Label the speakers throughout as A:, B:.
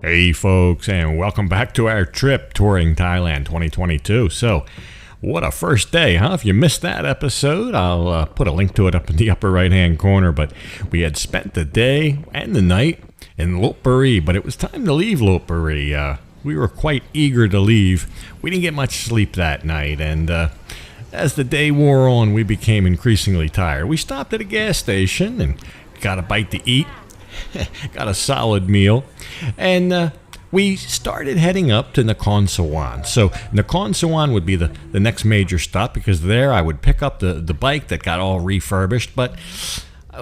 A: Hey folks, and welcome back to our trip, Touring Thailand 2022. So, what a first day, huh? If you missed that episode, I'll put a link to it up in the upper right-hand corner. But we had spent the day and the night in Lopburi, but it was time to leave Lopburi. We were quite eager to leave. We didn't get much sleep that night, and as the day wore on, we became increasingly tired. We stopped at a gas station and got a bite to eat. Got a solid meal, and we started heading up to Nakhon Sawan. So Nakhon Sawan would be the next major stop, because there I would pick up the bike that got all refurbished, but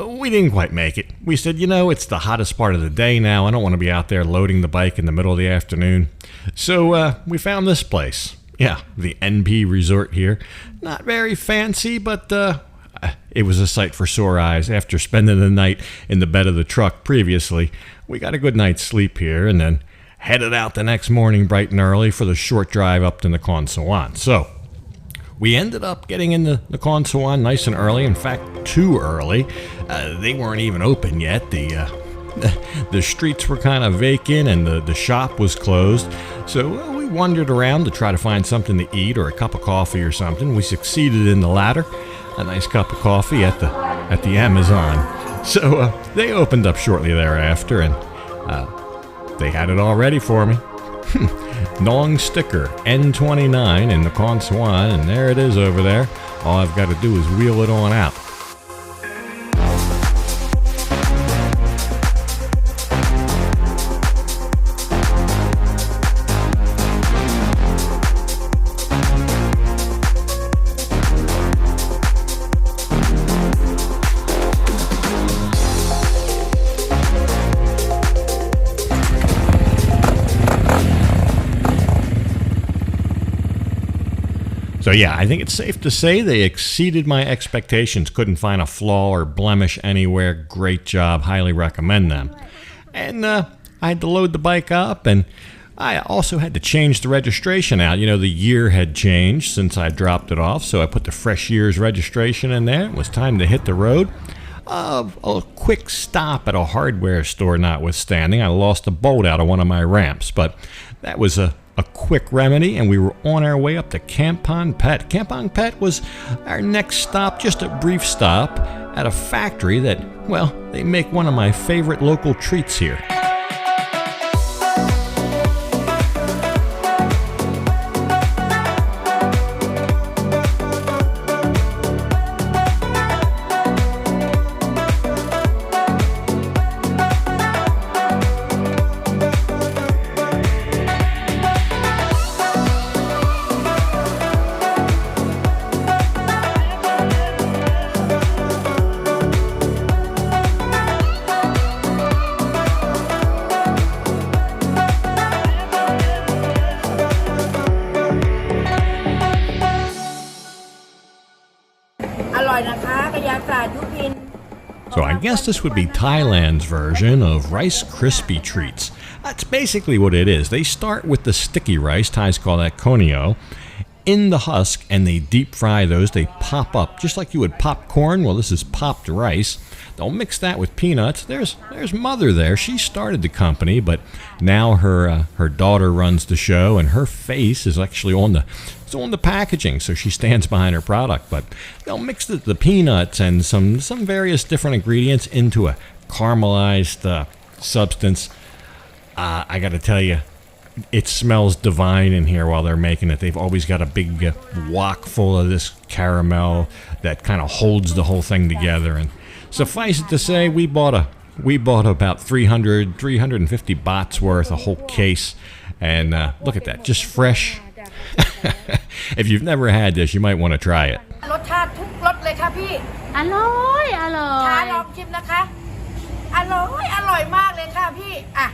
A: we didn't quite make it. We said, it's the hottest part of the day now. I don't want to be out there loading the bike in the middle of the afternoon. So we found this place. Yeah, the NP Resort here. Not very fancy, but it was a sight for sore eyes. After spending the night in the bed of the truck previously, we got a good night's sleep here and then headed out the next morning bright and early for the short drive up to Nakhon Sawan. So we ended up getting into Nakhon Sawan nice and early. In fact, too early. They weren't even open yet. The streets were kind of vacant and the shop was closed. So we wandered around to try to find something to eat or a cup of coffee or something. We succeeded in the latter. A nice cup of coffee at the Amazon. So they opened up shortly thereafter, and they had it all ready for me. Nong sticker N29 in Nakhon Sawan, and there it is over there. All I've got to do is wheel it on out. So yeah, I think it's safe to say they exceeded my expectations. Couldn't find a flaw or blemish anywhere. Great job. Highly recommend them. And I had to load the bike up, and I also had to change the registration out. The year had changed since I dropped it off, so I put the fresh year's registration in there. It was time to hit the road. A quick stop at a hardware store notwithstanding. I lost a bolt out of one of my ramps, but that was a quick remedy, and we were on our way up to Kamphaeng Phet. Kamphaeng Phet was our next stop, just a brief stop at a factory that, well, they make one of my favorite local treats here. So I guess this would be Thailand's version of Rice Krispie treats. That's basically what it is. They start with the sticky rice, Thais call that konio, in the husk, and they deep fry those. They pop up just like you would pop corn. Well, this is popped rice. They'll mix that with peanuts. There's Mother there. She started the company, but now her daughter runs the show, and her face is actually on the packaging, so she stands behind her product. But they'll mix the peanuts and some various different ingredients into a caramelized substance. I got to tell you, it smells divine in here while they're making it. They've always got a big wok full of this caramel that kind of holds the whole thing together. And suffice it to say, we bought about 350 bahts worth, a whole case. And look at that, just fresh. If you've never had this, you might want to try it.
B: รสชาติทุกรสเลยค่ะพี่อร่อยท้าลองชิมนะคะอร่อยมากเลยค่ะพี่อ่ะ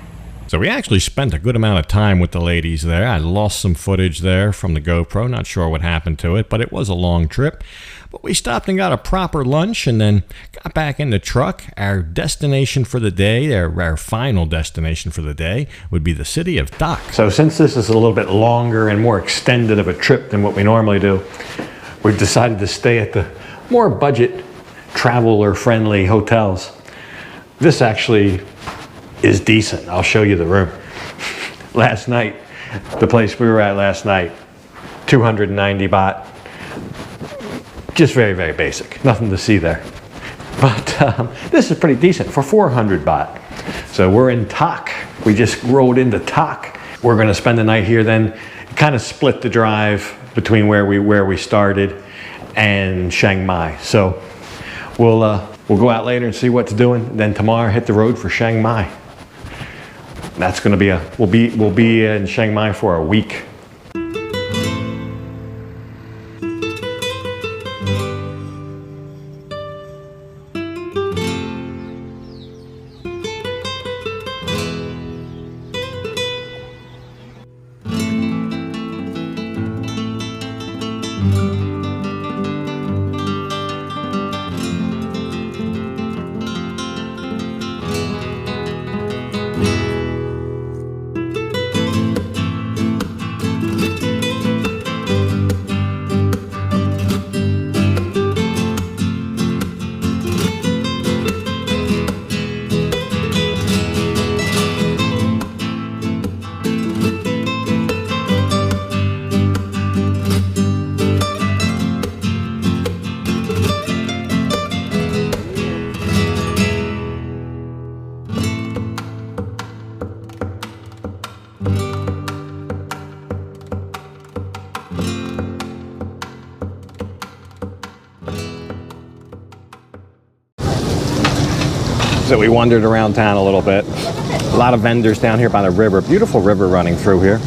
A: So we actually spent a good amount of time with the ladies there. I lost some footage there from the GoPro. Not sure what happened to it, but it was a long trip. But we stopped and got a proper lunch and then got back in the truck. Our destination for the day, our final destination for the day, would be the city of Dak. So since this is a little bit longer and more extended of a trip than what we normally do, we've decided to stay at the more budget, traveler-friendly hotels. This actually is decent. I'll show you the room. last night, the place we were at last night, 290 baht. Just very, very basic. Nothing to see there. But this is pretty decent for 400 baht. So we're in Tak. We just rolled into Tak. We're going to spend the night here, then kind of split the drive between where we started and Chiang Mai. So we'll go out later and see what's doing. Then tomorrow hit the road for Chiang Mai. That's going to be we'll be in Chiang Mai for a week. So we wandered around town a little bit. A lot of vendors down here by the river. Beautiful river running through here.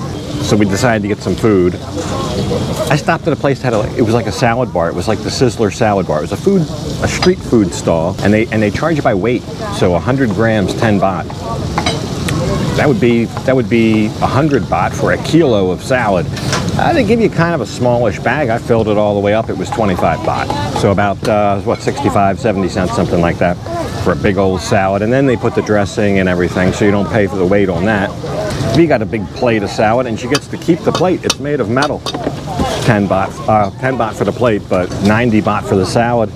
A: So we decided to get some food. I stopped at a place that had it was like a salad bar. It was like the Sizzler salad bar. It was a street food stall, and they charge you by weight. So 100 grams, 10 baht. That would be 100 baht for a kilo of salad. They give you kind of a smallish bag. I filled it all the way up. It was 25 baht. So about, 65, 70 cents, something like that for a big old salad. And then they put the dressing and everything, so you don't pay for the weight on that. V got a big plate of salad, and she gets to keep the plate. It's made of metal. 10 baht for the plate, but 90 baht for the salad.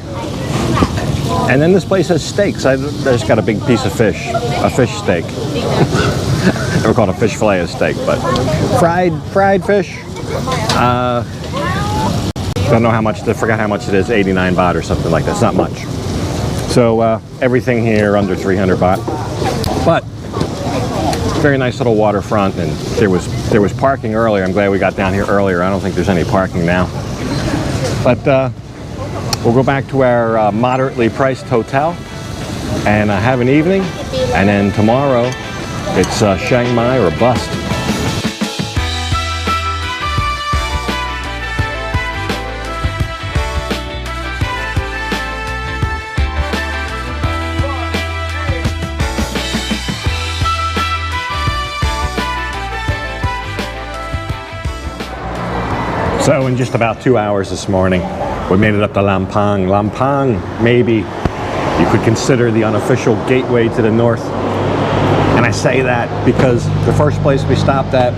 A: And then this place has steaks. I just got a big piece of fish, a fish steak. Never called a fish fillet a steak, but fried fish. Don't know how much, I forgot how much it is, 89 baht or something like that. It's not much. So everything here under 300 baht. But very nice little waterfront, and there was parking earlier. I'm glad we got down here earlier. I don't think there's any parking now. But we'll go back to our moderately priced hotel and have an evening. And then tomorrow, it's Chiang Mai or bust. So in just about 2 hours this morning, we made it up to Lampang. Lampang, maybe you could consider the unofficial gateway to the north. And I say that because the first place we stopped at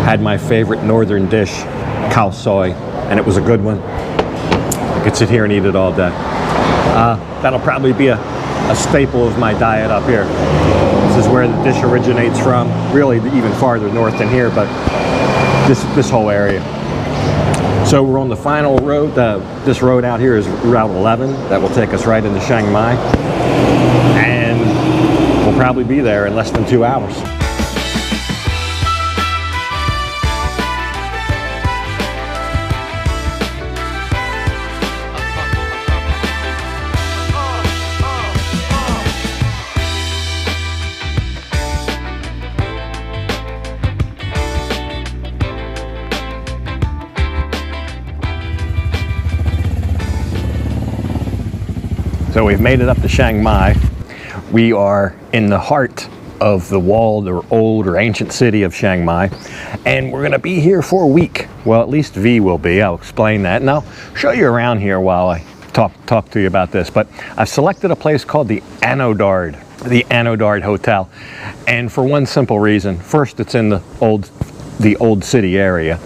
A: had my favorite northern dish, khao soi, and it was a good one. I could sit here and eat it all day. That'll probably be a staple of my diet up here. This is where the dish originates from, really even farther north than here, but this whole area. So we're on the final road. This road out here is Route 11. That will take us right into Chiang Mai. And we'll probably be there in less than 2 hours. So we've made it up to Chiang Mai. We are in the heart of the walled or old or ancient city of Chiang Mai, and we're gonna be here for a week. Well, at least V will be. I'll explain that, and I'll show you around here while I talk to you about this. But I've selected a place called the Anodard Hotel, and for one simple reason. First, it's in the old city area,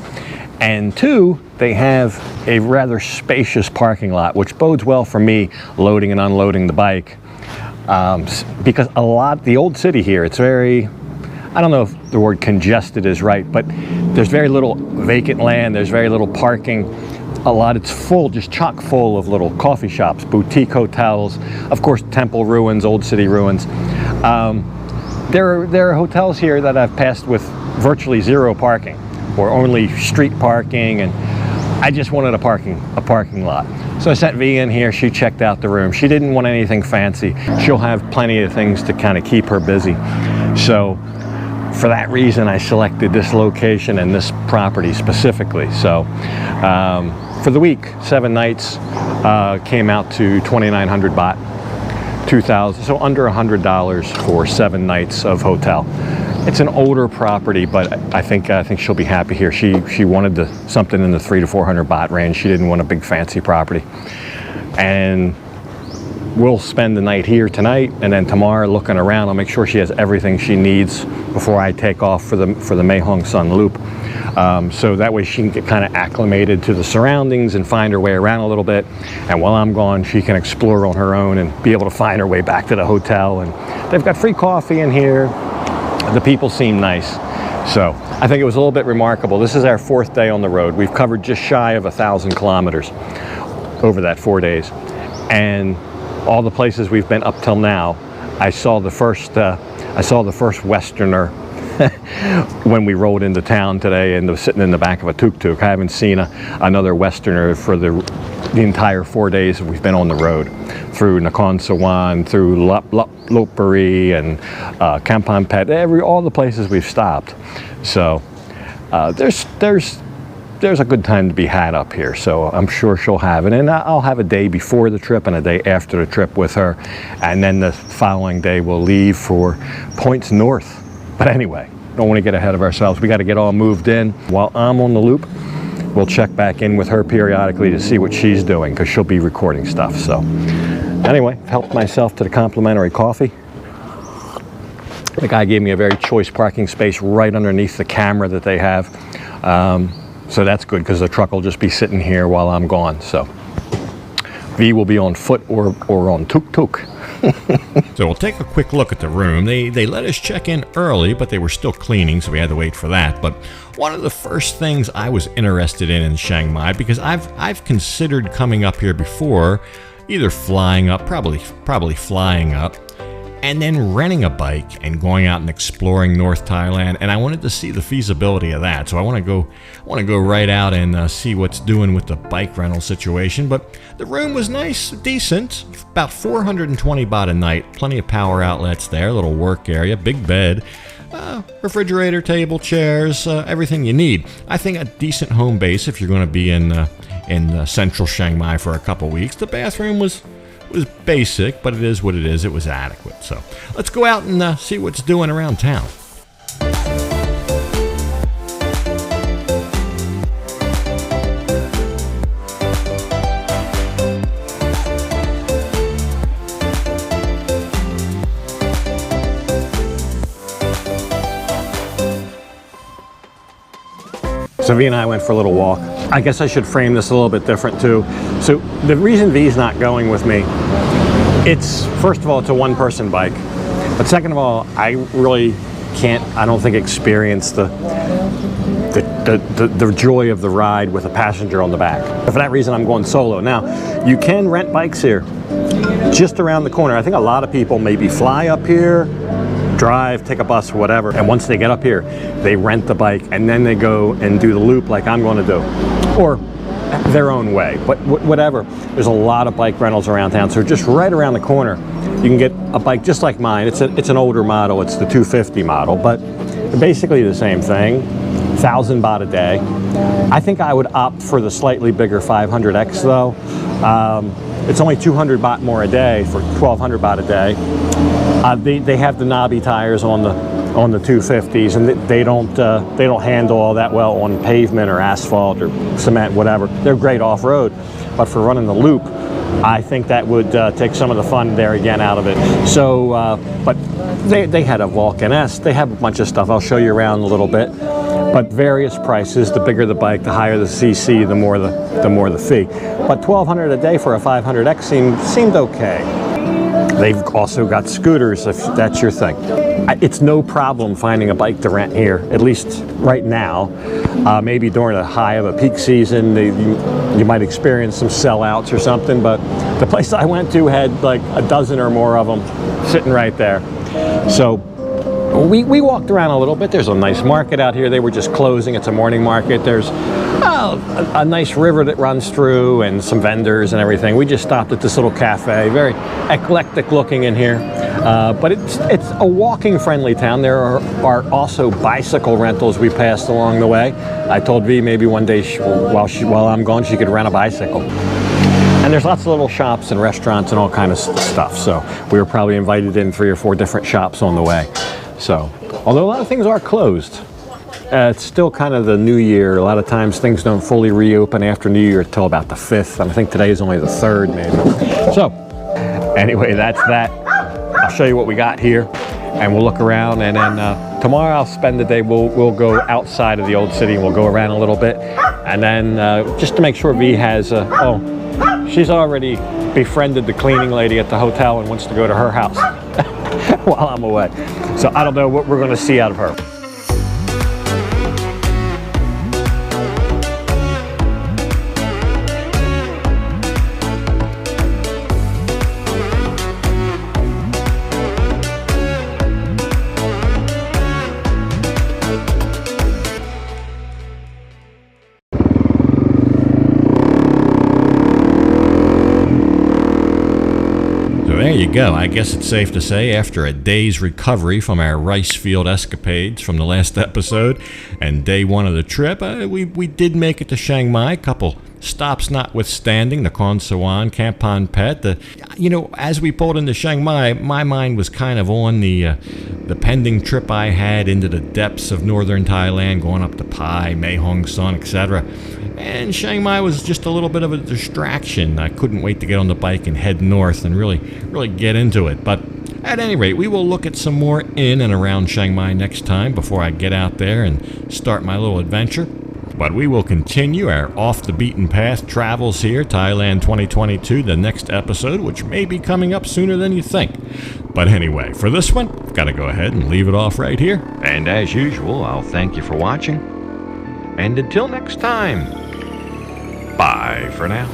A: and two, they have a rather spacious parking lot, which bodes well for me loading and unloading the bike. Because the old city here, it's very, I don't know if the word congested is right, but there's very little vacant land, there's very little parking. It's full, just chock full of little coffee shops, boutique hotels, of course temple ruins, old city ruins. There are hotels here that I've passed with virtually zero parking, or only street parking, and I just wanted a parking lot. So I sent V in here, she checked out the room. She didn't want anything fancy. She'll have plenty of things to kind of keep her busy. So for that reason, I selected this location and this property specifically. So for the week, 7 nights, came out to 2,900 baht, 2,000, so under $100 for 7 nights of hotel. It's an older property, but I think she'll be happy here. She wanted something in the 300 to 400 baht range. She didn't want a big fancy property. And we'll spend the night here tonight, and then tomorrow looking around. I'll make sure she has everything she needs before I take off for the Mae Hong Son Loop. So that way she can get kind of acclimated to the surroundings and find her way around a little bit. And while I'm gone, she can explore on her own and be able to find her way back to the hotel. And they've got free coffee in here. The people seem nice. So I think it was a little bit remarkable. This is our 4th day on the road. We've covered just shy of 1,000 kilometers over that 4 days. And all the places we've been up till now, I saw the first Westerner when we rolled into town today and was sitting in the back of a tuk-tuk. I haven't seen another Westerner for the entire 4 days we've been on the road, through Nakhon Sawan, through Lopburi and Kamphaeng Phet, all the places we've stopped. So there's a good time to be had up here, so I'm sure she'll have it. And I'll have a day before the trip and a day after the trip with her, and then the following day we'll leave for points north. But anyway, don't want to get ahead of ourselves. We got to get all moved in. While I'm on the loop, we'll check back in with her periodically to see what she's doing, because she'll be recording stuff. So anyway, helped myself to the complimentary coffee. The guy gave me a very choice parking space right underneath the camera that they have. So that's good, because the truck will just be sitting here while I'm gone. So V will be on foot or on tuk-tuk. So we'll take a quick look at the room. They let us check in early, but they were still cleaning, so we had to wait for that. But one of the first things I was interested in Chiang Mai, because I've considered coming up here before, either flying up, probably flying up, and then renting a bike and going out and exploring North Thailand. And I wanted to see the feasibility of that. So I want to go right out and see what's doing with the bike rental situation. But the room was nice, decent, about 420 baht a night. Plenty of power outlets there, little work area, big bed, refrigerator, table, chairs, everything you need. I think a decent home base if you're going to be in central Chiang Mai for a couple weeks. The bathroom was basic, but it is what it is. It was adequate. So let's go out and see what's doing around town. So V and I went for a little walk. I guess I should frame this a little bit different too. So the reason V's not going with me, it's, first of all, it's a one-person bike. But second of all, I really can't, I don't think, experience the joy of the ride with a passenger on the back. For that reason, I'm going solo. Now, you can rent bikes here just around the corner. I think a lot of people maybe fly up here, drive, take a bus, whatever, and once they get up here, they rent the bike and then they go and do the loop like I'm going to do, or their own way, but whatever. There's a lot of bike rentals around town, so just right around the corner you can get a bike just like mine. It's an older model, it's the 250 model, but basically the same thing. 1,000 baht a day. I think I would opt for the slightly bigger 500X though. It's only 200 baht more a day for 1,200 baht a day. They have the knobby tires on the 250s, and they don't handle all that well on pavement or asphalt or cement, whatever. They're great off-road, but for running the loop, I think that would take some of the fun there again out of it. So, but they had a Vulcan S. They have a bunch of stuff. I'll show you around a little bit. But various prices. The bigger the bike, the higher the CC, the more the fee. But 1,200 a day for a 500X seemed okay. They've also got scooters if that's your thing. It's no problem finding a bike to rent here, at least right now. Maybe during the high of a peak season, you might experience some sellouts or something, but the place I went to had like a dozen or more of them sitting right there. So we walked around a little bit. There's a nice market out here. They were just closing. It's a morning market. There's a nice river that runs through and some vendors and everything. We just stopped at this little cafe. Very eclectic looking in here. But it's a walking friendly town. There are also bicycle rentals we passed along the way. I told V maybe one day while I'm gone she could rent a bicycle. And there's lots of little shops and restaurants and all kind of stuff. So we were probably invited in 3 or 4 different shops on the way. So, although a lot of things are closed, it's still kind of the new year. A lot of times things don't fully reopen after New Year until about the 5th. And I think today is only the 3rd maybe. So, anyway, that's that. I'll show you what we got here and we'll look around, and then tomorrow I'll spend the day. We'll go outside of the old city and we'll go around a little bit. And then just to make sure V has, she's already befriended the cleaning lady at the hotel and wants to go to her house while I'm away. So I don't know what we're going to see out of her. There you go. I guess it's safe to say after a day's recovery from our rice field escapades from the last episode and day 1 of the trip, we did make it to Chiang Mai. A couple stops notwithstanding, the Khon Sawan, Kamphaeng Phet. As we pulled into Chiang Mai, my mind was kind of on the pending trip I had into the depths of northern Thailand, going up to Pai, Mae Hong Son, etc. And Chiang Mai was just a little bit of a distraction. I couldn't wait to get on the bike and head north and really get into it. But at any rate, we will look at some more in and around Chiang Mai next time before I get out there and start my little adventure. But we will continue our off-the-beaten-path travels here, Thailand 2022, the next episode, which may be coming up sooner than you think. But anyway, for this one, I've got to go ahead and leave it off right here. And as usual, I'll thank you for watching. And until next time, bye for now.